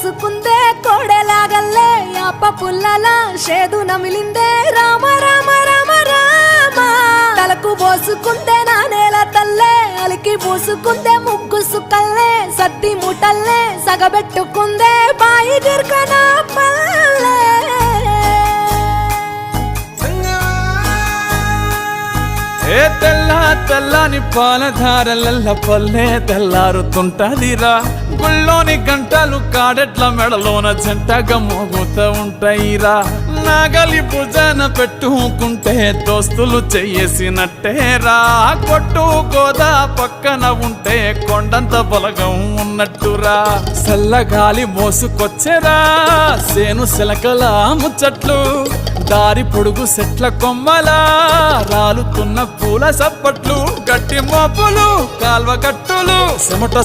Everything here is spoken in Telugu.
పోసుకుందే కోడెలాగల్లే యాప పుల్లలా షేదు నమిలిందే రామ రామ రామ రామ తలకు పోసుకుందే నా నేల తల్లే అలికి పూసుకుందే ముగ్గు సుక్కల్లే సద్ది ముటల్లే సగబెట్టుకుందే బాయి గిర్కన పల్లె ఏ తెల్ల తెల్లని పాలధారలల్ల పల్లె తెల్లారుతుంటదిరా గుళ్ళోని గంటలు కాడెట్ల మెడలోన జంటగా మోగుతూ ఉంటాయిరా నాగలి భుజాన పెట్టుకుంటే దోస్తులు చెయ్యేసినట్టేరా కొట్టు గోదా పక్కన ఉంటే కొండంత బలగం ఉన్నట్టురా చల్లగాలి మోసుకొచ్చెరా సేను శిలకల ముచ్చట్లు దారి పొడుగు సెట్ల కొమ్మలా రాలుతున్న పూల సప్పట్లు గట్టి మోపులు కాల్వ కట్టులు చెమట